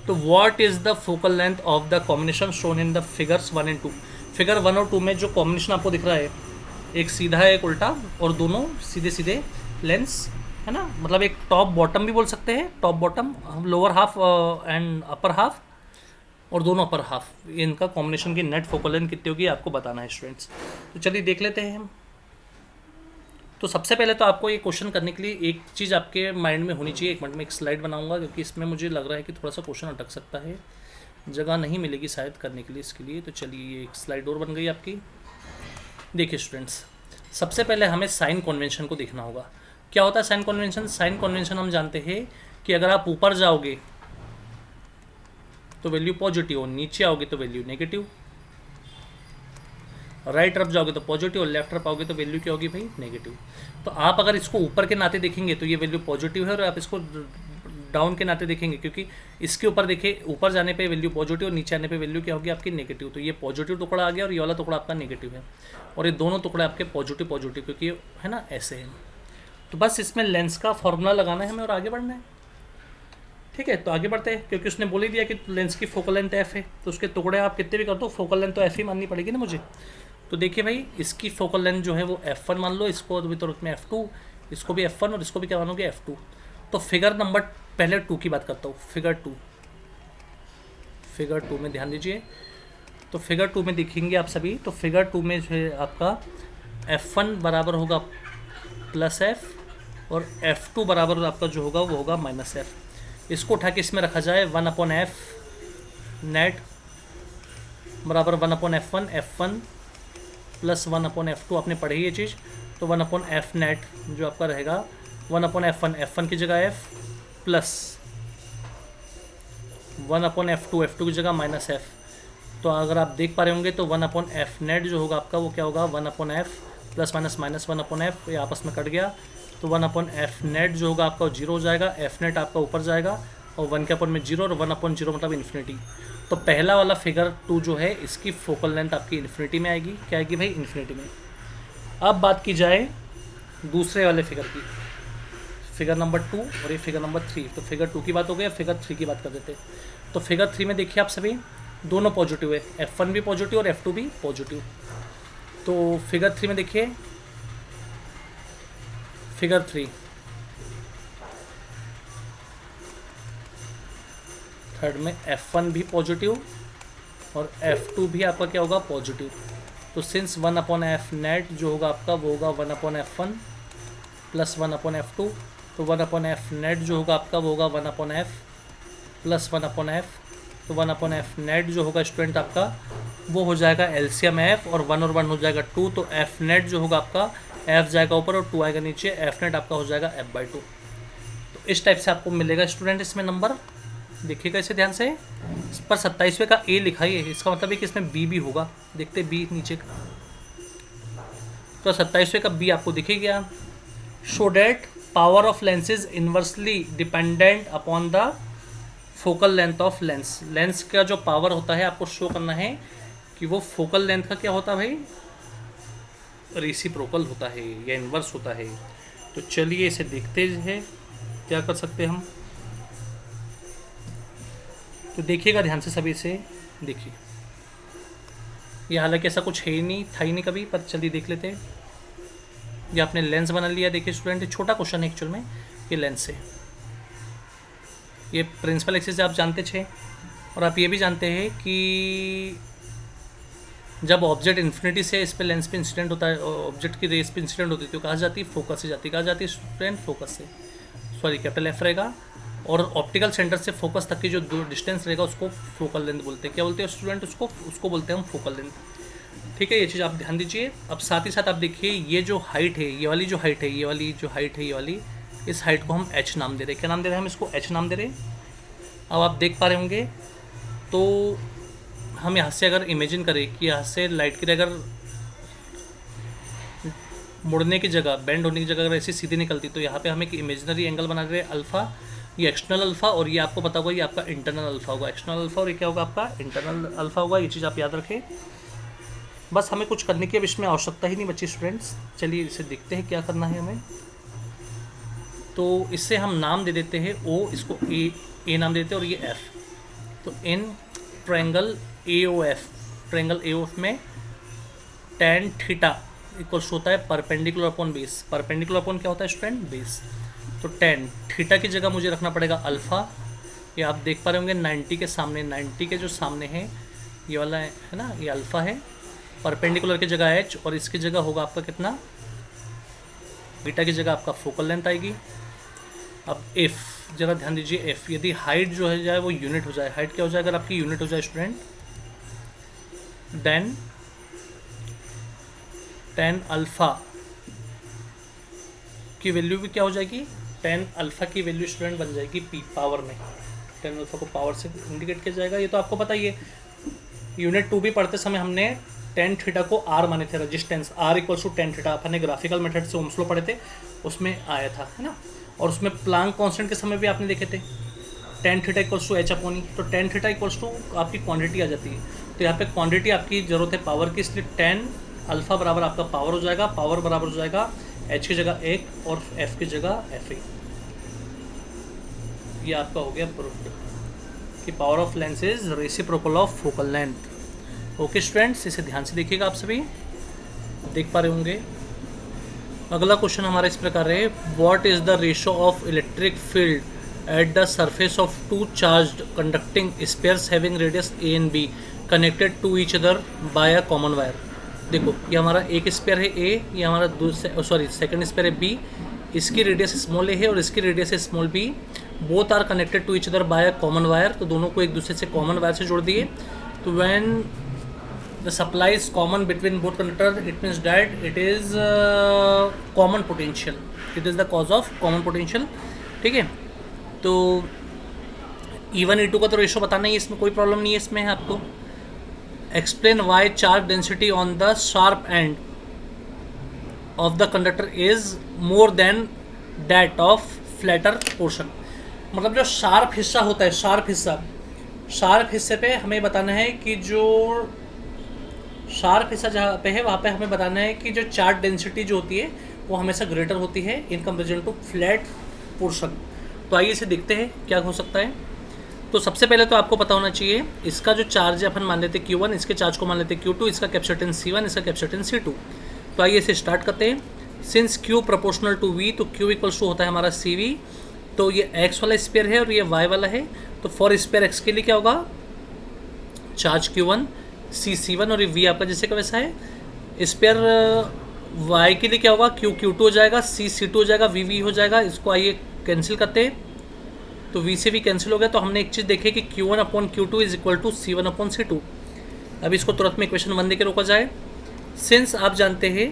तो what is the focal length of the combination shown in the figures 1 and 2। Figure 1 और 2 में जो कॉम्बिनेशन आपको दिख रहा है, एक सीधा है एक उल्टा, और दोनों सीधे सीधे लेंस है ना, मतलब एक टॉप बॉटम भी बोल सकते हैं, top bottom, lower half and upper half, और दोनों अपर हाफ, इनका कॉम्बिनेशन की नेट फोकल लेंथ कितनी होगी आपको बताना है स्टूडेंट्स। तो चलिए देख लेते हैं हम। तो सबसे पहले तो आपको ये क्वेश्चन करने के लिए एक चीज़ आपके माइंड में होनी चाहिए। 1 मिनट में एक स्लाइड बनाऊंगा क्योंकि इसमें मुझे लग रहा है कि थोड़ा सा क्वेश्चन अटक सकता है, जगह नहीं मिलेगी शायद करने के लिए इसके लिए। तो चलिए ये एक स्लाइड और बन गई आपकी। देखिए स्टूडेंट्स, सबसे पहले हमें साइन कन्वेंशन को देखना होगा। क्या होता है साइन कन्वेंशन? साइन कन्वेंशन हम जानते हैं कि अगर आप ऊपर जाओगे तो वैल्यू पॉजिटिव, नीचे आओगे तो वैल्यू नेगेटिव, राइट तरफ जाओगे तो पॉजिटिव और लेफ्ट तरफ आओगे तो वैल्यू क्या होगी भाई? नेगेटिव। तो आप अगर इसको ऊपर के नाते देखेंगे तो ये वैल्यू पॉजिटिव है, और आप इसको डाउन के नाते देखेंगे क्योंकि इसके ऊपर देखिए, ऊपर जाने पे वैल्यू पॉजिटिव और नीचे आने पे वैल्यू क्या होगी आपकी? नेगेटिव। तो ये पॉजिटिव टुकड़ा आ गया और ये वाला टुकड़ा आपका नेगेटिव है, और ये दोनों टुकड़े आपके पॉजिटिव पॉजिटिव क्योंकि है ना ऐसे है। तो बस इसमें लेंस का फॉर्मूला लगाना है हमें और आगे बढ़ना है। ठीक है, तो आगे बढ़ते हैं क्योंकि उसने बोल ही दिया कि लेंस की फोकल लेंथ एफ है, तो उसके टुकड़े आप कितने भी कर दो, फोकल लेंथ तो एफ ही माननी पड़ेगी ना मुझे। तो देखिए भाई, इसकी फोकल लेंथ जो है वो F1 मान लो, इसको भी तुरंत में F2, इसको भी F1 और इसको भी क्या मानोगे? F2। तो फिगर नंबर पहले 2 की बात करता हूँ, फिगर 2 में ध्यान दीजिए। तो फिगर 2 में देखेंगे आप सभी, तो फिगर 2 में जो है आपका F1 बराबर होगा प्लस F और F2 बराबर आपका जो होगा वो होगा माइनस F। इसको उठा के इसमें रखा जाए 1/F नेट बराबर 1/F1, F1 प्लस 1/F2, आपने पढ़ी ये चीज़। तो 1/F नेट जो आपका रहेगा 1/F1, F1 की जगह F प्लस 1/F2, F2 की जगह माइनस F। तो अगर आप देख पा रहे होंगे तो 1/F नेट जो होगा आपका वो क्या होगा? 1/F plus minus minus 1/F, ये आपस में कट गया। तो 1/F नेट जो होगा आपका 0 हो जाएगा, F नेट आपका ऊपर जाएगा और 1 के अपन में 0 और 1/0 मतलब इन्फिनिटी। तो पहला वाला फिगर 2 जो है इसकी फोकल लेंथ आपकी इन्फिनिटी में आएगी। क्या आएगी भाई? इन्फिनिटी में। अब बात की जाए दूसरे वाले फिगर की, फिगर नंबर 2 और ये फिगर नंबर 3। तो फिगर 2 की बात हो गई, फिगर 3 की बात कर देते हैं। तो फिगर 3 में देखिए आप सभी, दोनों पॉजिटिव है, F1 भी पॉजिटिव और F2 भी पॉजिटिव। तो फिगर 3 में देखिए, फिगर 3 थर्ड में F1 भी पॉजिटिव और F2 भी आपका क्या होगा? पॉजिटिव। तो सिंस 1/F नेट जो होगा आपका वो होगा 1/F1 प्लस 1/f2, तो 1/f नेट जो होगा आपका वो होगा 1/f प्लस 1/f, तो 1/f नेट जो होगा स्टूडेंट आपका वो हो जाएगा एलसीएम f, और 1 और 1 हो जाएगा 2, तो f नेट जो होगा आपका f जाएगा ऊपर और 2 आएगा नीचे, f नेट आपका हो जाएगा f/2। तो इस टाइप से आपको मिलेगा स्टूडेंट इसमें नंबर, देखिएगा इसे ध्यान से। इस पर 27वें का a लिखा ही है, इसका मतलब है कि इसमें b भी होगा, देखते b नीचे का, तो 27वें का b आपको दिखे गया। Show that power of lens is inversely dependent upon the focal length of lens. Lens का जो पावर होता है आपको शो करना है कि वो फोकल लेंथ का क्या होता है भाई, रेसिप्रोकल होता है या इन्वर्स होता है। तो चलिए इसे देखते हैं क्या कर सकते हैं हम। तो देखिएगा ध्यान से सभी से, देखिए ये हालांकि ऐसा कुछ है ही नहीं, था ही नहीं कभी, पर चलिए देख लेते हैं। ये आपने लेंस बना लिया, देखिए स्टूडेंट ये छोटा क्वेश्चन है एक्चुअल में, ये लेंस है, ये प्रिंसिपल एक्सिस आप जानते थे, और आप ये भी जानते हैं कि जब ऑब्जेक्ट इन्फिनिटी से इस पे लेंस पे इंसिडेंट होता है, ऑब्जेक्ट की रेस पे इंसिडेंट होती है, तो कहाँ जाती है, फोकस से जाती है। कहाँ जाती है स्टूडेंट, फोकस से, सॉरी कैपिटल एफ रहेगा, और ऑप्टिकल सेंटर से फोकस तक की जो डिस्टेंस रहेगा उसको फोकल लेंथ बोलते हैं। क्या बोलते हैं स्टूडेंट, उसको बोलते हैं हम फोकल लेंथ। ठीक है, ये चीज़ आप ध्यान दीजिए। अब साथ ही साथ आप देखिए ये जो हाइट है, ये वाली जो हाइट है, ये वाली जो हाइट है, ये वाली, इस हाइट को हम h नाम दे रहे हैं। क्या नाम दे रहे हैं हम इसको, h नाम दे रहे हैं। अब आप देख पा रहे होंगे, तो हम यहाँ से अगर इमेजिन करें कि यहाँ से लाइट की अगर मुड़ने की जगह, बेंड होने की जगह अगर ऐसी सीधी निकलती, तो यहाँ पे हम एक इमेजिनरी एंगल बना रहे हैं अल्फ़ा, ये एक्सटर्नल अल्फ़ा, और ये आपको पता होगा ये आपका इंटरनल अल्फ़ा होगा, एक्सटर्नल अल्फ़ा, और ये क्या होगा आपका इंटरनल अल्फ़ा होगा। ये चीज़ आप याद रखें। बस हमें कुछ करने की अब इसमें आवश्यकता ही नहीं बची स्टूडेंट्स। चलिए इसे देखते हैं क्या करना है हमें। तो इससे हम नाम दे देते हैं ओ, इसको ए नाम देते हैं, और ये एफ। तो in triangle AOF, triangle AOF में tan थीटा इक्वल्स होता है perpendicular upon base. Perpendicular upon क्या होता है स्टूडेंट, बेस। तो tan थीटा की जगह मुझे रखना पड़ेगा अल्फ़ा। ये आप देख पा रहे होंगे 90 के सामने, 90 के जो सामने है ये वाला है ना, ये अल्फ़ा है। परपेंडिकुलर की जगह h, और इसकी जगह होगा आपका कितना, बीटा की जगह आपका फोकल लेंथ आएगी। अब एफ, जरा ध्यान दीजिए, एफ यदि हाइट जो है जाए वो यूनिट हो जाए, हाइट क्या हो जाए अगर आपकी यूनिट हो जाए स्टूडेंट, देन tan अल्फ़ा की वैल्यू भी क्या हो जाएगी, tan अल्फ़ा की वैल्यू स्टूडेंट बन जाएगी p पावर में। tan अल्फ़ा को पावर से इंडिकेट किया जाएगा। ये तो आपको पता ही है, यूनिट 2 भी पढ़ते समय हमने tan थीटा को r माने थे, resistance r equals to tan theta, अपने ग्राफिकल मेथड से ओम्स लॉ पढ़े थे, उसमें आया था, है ना। और उसमें प्लांक कांस्टेंट के समय भी आपने देखे थे tan theta equals to h/e, तो tan थीटा इक्वल्स टू आपकी क्वांटिटी आ जाती है। तो यहाँ पे क्वांटिटी आपकी ज़रूरत है पावर की, इसलिए tan अल्फ़ा बराबर आपका पावर हो जाएगा, पावर बराबर हो जाएगा h की जगह 1 और f की जगह fa। ये आपका हो गया प्रूफ कि power of lens is reciprocal of focal length. Okay students, इसे ध्यान से देखिएगा, आप सभी देख पा रहे होंगे। अगला क्वेश्चन हमारा इस प्रकार है, what is the ratio of electric field at the surface of two charged conducting spheres having radius a and b connected to each other by a common wire. देखो ये हमारा एक स्पेयर है a, ये हमारा सेकंड स्पेयर है b, इसकी radius small a है और इसकी रेडियस है small b, both are connected to each other by a common wire. तो दोनों को एक दूसरे से कॉमन वायर से जोड़ दिए। तो when the supply is common between both conductor, it means that it is common potential, it is the cause of common potential। ठीक है, तो E1 E2 का तो रेशो बताना ही, इसमें कोई प्रॉब्लम नहीं है। इसमें है आपको explain why charge density on the sharp end of the conductor is more than that of flatter portion. मतलब जो शार्प हिस्सा होता है, शार्प हिस्से पे हमें बताना है कि जो शार्प हिस्सा जहाँ पे है वहाँ पे हमें बताना है कि जो चार्ज डेंसिटी जो होती है वो हमेशा ग्रेटर होती है in comparison to flat portion. तो आइए इसे देखते हैं क्या हो सकता है। तो सबसे पहले तो आपको पता होना चाहिए, इसका जो चार्ज है अपन मान लेते Q1, इसके चार्ज को मान लेते Q2, इसका कैपेसिटेंस C1, इसका कैपेसिटेंस C2। तो आइए इसे स्टार्ट करते हैं। Since Q proportional to V, तो Q इक्वल्स टू होता है हमारा CV। तो ये X वाला स्पेयर है और ये Y वाला है। तो फॉर स्पेयर X के लिए क्या होगा, चार्ज Q1 C C1 और ये V आपका जैसे का वैसा है। स्पेयर वाई के लिए क्या होगा, क्यू Q2 हो जाएगा, सी C2 हो जाएगा, वी हो जाएगा। इसको आइए कैंसिल करते हैं, तो वी से भी कैंसिल हो गया। तो हमने एक चीज़ देखी कि Q1/Q2 is equal to C1/C2। अब इसको तुरंत में इक्वेशन 1 देकर रोका जाए। सिंस आप जानते हैं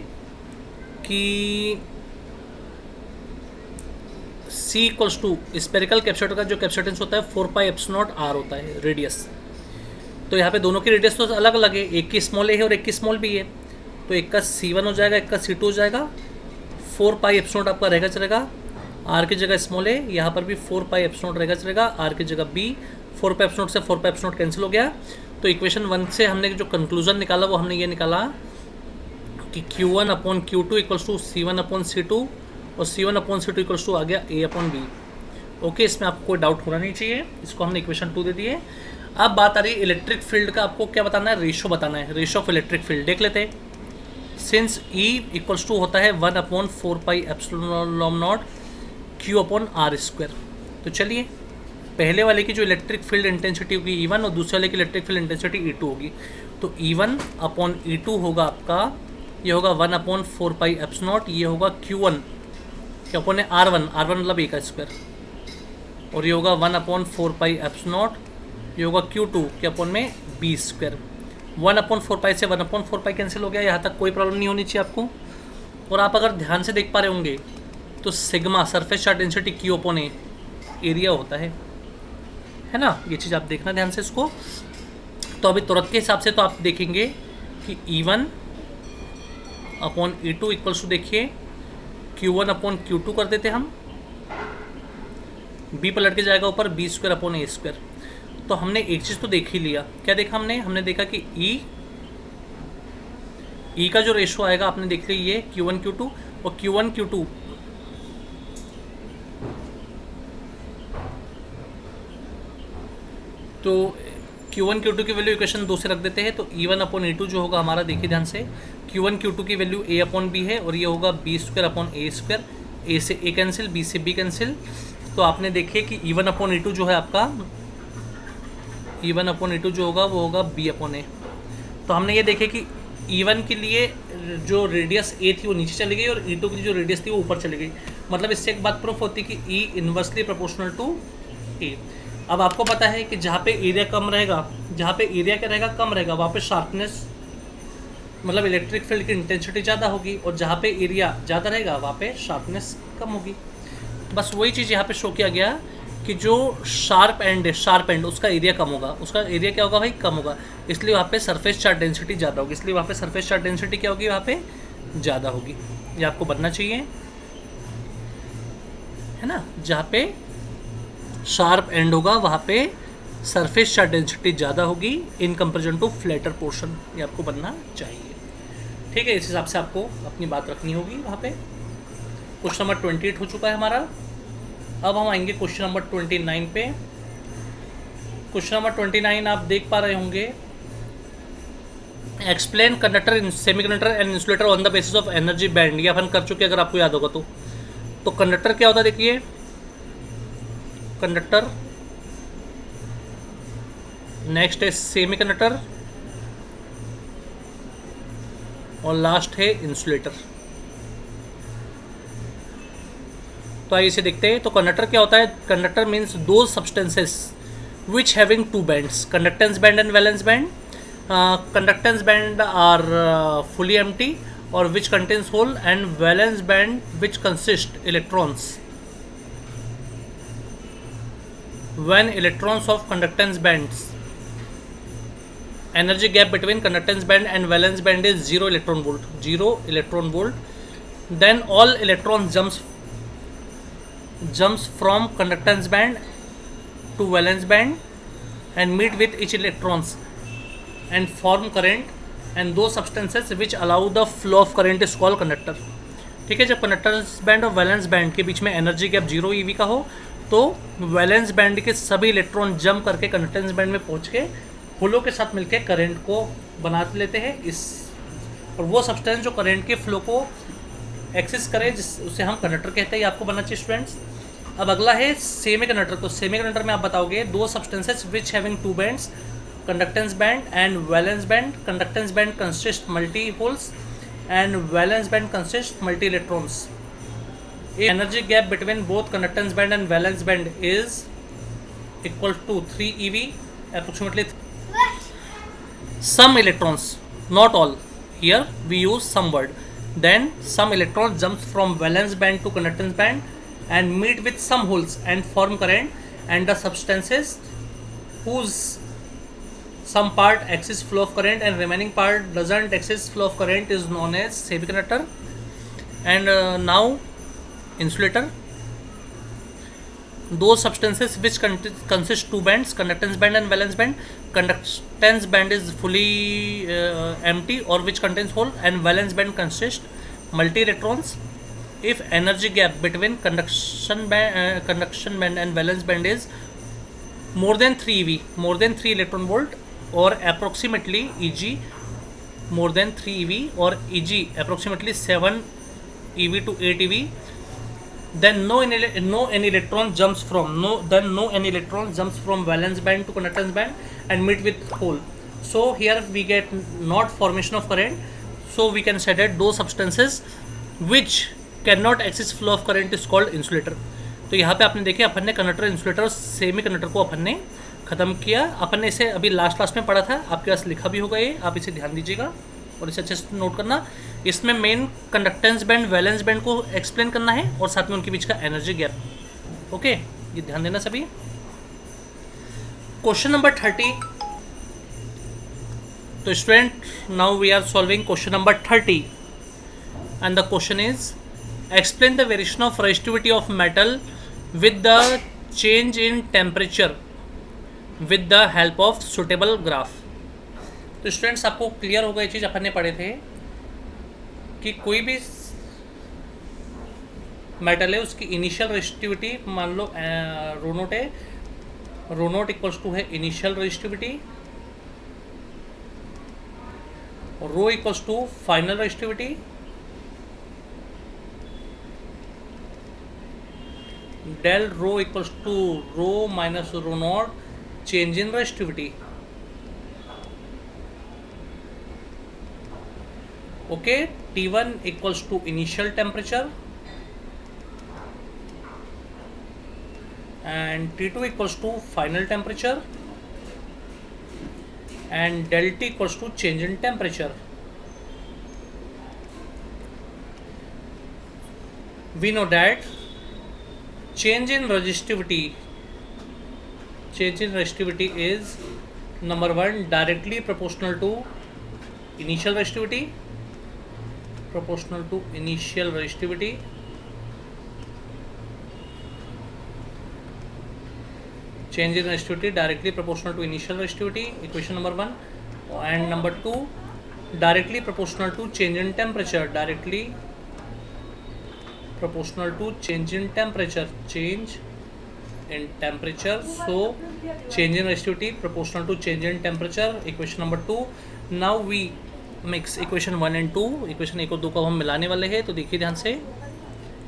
कि C इक्वल्स टू स्पेरिकल कैप्सूटर का जो कैप्सूटेंस होता है 4πε0r होता है रेडियस। तो यहाँ पे दोनों की रेडियस तो अलग अलग है, एक की स्मॉल ए है और एक की स्मॉल बी है। तो एक का C1 हो जाएगा, एक का C2 हो जाएगा। 4πε0 आपका रहेगा चलेगा, आर की जगह स्मॉल ए, यहाँ पर भी 4πε0 रहेगा चलेगा, आर की जगह बी। 4πε0 से 4πε0 कैंसिल हो गया। तो इक्वेशन 1 से हमने जो कंक्लूजन निकाला वो हमने ये निकाला कि Q1/Q2 इक्वल्स टू C1/C2 और C1/C2 इक्वल्स टू आ गया A/B। ओके, इसमें आपको कोई डाउट होना नहीं चाहिए। इसको हमने इक्वेशन 2 दे दिए। अब बात आ रही है इलेक्ट्रिक फील्ड का, आपको क्या बताना है, रेशो बताना है, रेशो ऑफ इलेक्ट्रिक फील्ड देख लेते हैं। सिंस E इक्वल्स टू होता है 1/4πε0 Q/r²। तो चलिए, पहले वाले की जो इलेक्ट्रिक फील्ड इंटेंसिटी होगी E1 और दूसरे वाले की इलेक्ट्रिक फील्ड इंटेंसिटी E2 होगी। तो E1/E2 होगा आपका, ये होगा 1/4πε0, ये होगा Q1 क्या अपन है R1 मतलब A का स्क्वायर, और ये होगा 1/4πε0, ये होगा Q2 क्या अपन में B स्क्वायर। 1/4π से 1/4π कैंसिल हो गया, यहाँ तक कोई प्रॉब्लम नहीं होनी चाहिए आपको। और आप अगर ध्यान से देख पा रहे होंगे तो sigma surface charge density Q/A area होता है ना, ये चीज़ आप देखना ध्यान से इसको। तो अभी तुरंत के हिसाब से तो आप देखेंगे कि E1/E2 इक्वल्स टू देखिए Q1/Q2 कर देते हम, B पलट के जाएगा ऊपर B²/A²। तो हमने एक चीज़ तो देख ही लिया, क्या देखा हमने देखा कि E का जो रेशो आएगा आपने देख लिया ये Q1/Q2 और Q1/Q2 तो Q1/Q2 की वैल्यू इक्वेशन 2 से रख देते हैं। तो E1/E2 जो होगा हमारा, देखिए ध्यान से, Q1/Q2 की वैल्यू A/B है और ये होगा B²/A²। A से A कैंसिल, B से B कैंसिल। तो आपने देखिए कि E1/E2 जो है आपका, E1/E2 जो होगा वो होगा B/A। तो हमने ये देखे कि E1 के लिए जो रेडियस A थी वो नीचे चली गई और E2 की जो रेडियस थी वो ऊपर चली गई। मतलब इससे एक बात प्रूफ होती है कि E inversely proportional to A। अब आपको पता है कि जहाँ पे एरिया कम रहेगा, जहाँ पे एरिया क्या रहेगा, कम रहेगा, वहाँ पे शार्पनेस मतलब इलेक्ट्रिक फील्ड की इंटेंसिटी ज़्यादा होगी, और जहाँ पे एरिया ज़्यादा रहेगा वहाँ पे शार्पनेस कम होगी। बस वही चीज़ यहाँ पे शो किया गया कि जो शार्प एंड है, शार्प एंड उसका एरिया कम होगा, उसका एरिया क्या होगा भाई, कम होगा, इसलिए वहाँ पे सरफेस चार्ज डेंसिटी ज़्यादा होगी, इसलिए वहाँ पे सरफेस चार्ज डेंसिटी क्या होगी, वहाँ पे ज़्यादा होगी। ये आपको बनना चाहिए, है ना। जहाँ पे शार्प एंड होगा वहाँ पे सरफेस चार्ज डेंसिटी ज़्यादा होगी in comparison to flatter portion, ये आपको बनना चाहिए। ठीक है, इस हिसाब से आपको अपनी बात रखनी होगी वहाँ पे। क्वेश्चन नंबर 28 हो चुका है हमारा। अब हम आएंगे क्वेश्चन नंबर 29 पे। क्वेश्चन नंबर 29 आप देख पा रहे होंगे, explain conductor, semiconductor and insulator on the basis of energy band. ये अपन कर चुके हैं, अगर आपको याद होगा तो कंडक्टर क्या होता है, देखिए कंडक्टर, नेक्स्ट है सेमीकंडक्टर और लास्ट है इंसुलेटर। तो आइए इसे देखते हैं। तो कंडक्टर क्या होता है, कंडक्टर मीन्स दो substances which having two bands, conductance band and valence band. Conductance band are fully empty और which contains hole, and valence band which consist electrons. When electrons of conductance bands, energy gap between conductance band and valence band is 0 electron volt, 0 electron volt. Then all electrons jumps from conductance band to valence band and meet with each electrons and form current, and those substances which allow the flow of current is called conductor। ठीक है, जब conductance band और valence band के बीच में energy gap 0 eV का हो तो valence band के सभी इलेक्ट्रॉन जंप करके कंडक्टेंस बैंड में पहुंच के होलो के साथ मिलकर करंट को बना लेते हैं इस, और वो सब्सटेंस जो करंट के फ्लो को एक्सेस करे उसे हम कंडक्टर कहते हैं। ये आपको बनना चाहिए स्टूडेंट्स। अब अगला है सेमीकंडक्टर। तो सेमीकंडक्टर में आप बताओगे दो substances which having two bands, conductance band and valence band. Conductance band consist multi holes and valence band consists multi electrons. If energy gap between both conductance band and valence band is equal to 3 eV, approximately some electrons, not all, here we use some word, then some electron jumps from valence band to conductance band and meet with some holes and form current, and the substances whose some part access flow of current and remaining part doesn't access flow of current is known as semiconductor. And now insulator, those substances which consist two bands, conductance band and valence band. Conductance band is fully empty or which contains hole, and valence band consists multi electrons. If energy gap between conduction band and valence band is more than 3 eV, more than 3 electron volt, or approximately Eg more than 3 eV or Eg approximately 7 eV to 8 eV, then no any electron jumps from valence band to conductance band and meet with hole. So here we get not formation of current, so we can say that those substances which cannot access flow of current is called insulator. तो यहाँ पे आपने देखिए अपन ने conductor, insulator और semi conductor को अपन ने खत्म किया. अपन ने इसे अभी लास्ट क्लास में पढ़ा था, आपके पास लिखा भी होगा ये, आप इसे ध्यान दीजिएगा और इसे अच्छे से नोट करना. इसमें main conductance band, valence band को एक्सप्लेन करना है और साथ में उनके बीच का एनर्जी गैप. ओके, ये ध्यान देना सभी. Question number 30. तो student, now we are solving question number 30 and the question is explain the variation of resistivity of metal with the change in temperature with the help of suitable graph. तो students, आपको clear होगा ये चीज़ अपन ने पढ़े थे कि कोई भी मेटल है उसकी इनिशियल रेजिस्टिविटी मान लो रो नोट है, रो नोट इक्वल्स टू है initial resistivity, rho equals to final resistivity, del rho equals to rho minus rho naught change in resistivity. Okay, T1 equals to initial temperature and T2 equals to final temperature and del T equals to change in temperature. We know that change in resistivity is number 1 directly proportional to initial resistivity, change in resistivity directly proportional to initial resistivity, equation number 1. And number 2 directly proportional to change in temperature, directly proportional to change in temperature, so change in resistivity proportional to change in temperature, equation number 2. now we mix equation 1 and 2, equation 1 और 2 को हम मिलाने वाले हैं. तो देखिए ध्यान से,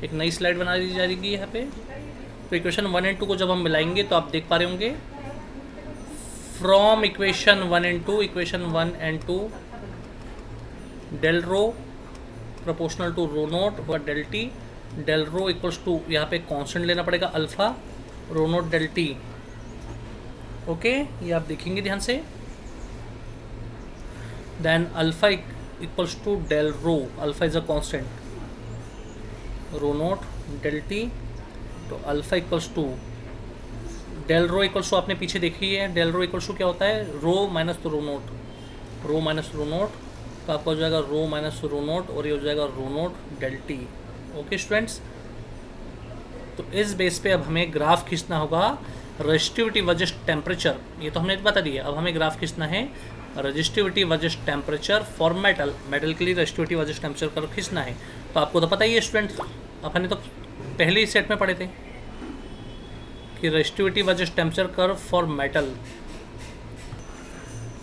एक नई स्लाइड बना दी जाएगी यहाँ पे. तो इक्वेशन 1 एंड 2 को जब हम मिलाएंगे तो आप देख पा रहे होंगे from equation 1 and 2, equation 1 and 2 del rho proportional to rho naught और del T, del rho equals to यहाँ पे कांस्टेंट लेना पड़ेगा alpha rho naught del T. Okay, ये आप देखेंगे ध्यान से. Then alpha equals to del rho, alpha is a constant, rho naught del T, तो alpha equals to del rho equals to आपने पीछे देखी है, डेल रो इक्वल्स टू क्या होता है, rho minus rho note, rho minus rho note, तो आपका हो जाएगा रो माइनस रो नोट और ये हो जाएगा rho naught del T. Okay students, तो इस बेस पे अब हमें ग्राफ खींचना होगा रेजिस्टिविटी वर्सेस टेम्परेचर. ये तो हमने बता दिया. अब हमें ग्राफ खींचना है resistivity versus temperature for metal, metal के लिए रेजिस्टिविटी वर्सेस टेम्परेचर कर खींचना है. तो आपको तो पता ही है स्टूडेंट्स, अपन ने तो पहले ही सेट में पढ़े थे कि resistivity versus temperature curve for metal.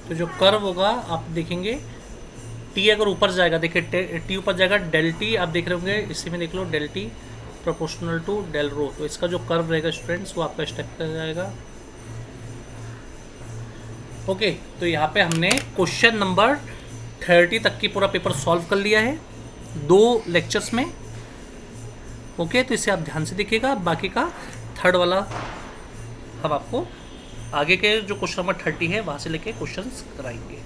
तो जो कर्व होगा आप देखेंगे, टी अगर ऊपर जाएगा, देखिए टी ऊपर जाएगा, डेल टी आप देख रहे होंगे, इसी में देख लो del T proportional to del rho. तो इसका जो कर्व रहेगा स्टूडेंट्स वो आपका स्टेप कर जाएगा. ओके, तो यहाँ पे हमने क्वेश्चन नंबर 30 तक की पूरा पेपर सॉल्व कर लिया है 2 लेक्चर्स में। ओके, तो इसे आप ध्यान से देखिएगा। बाकी का थर्ड वाला हम आपको आगे के जो क्वेश्चन नंबर 30 है वहाँ से लेके क्वेश्चंस कराएंगे।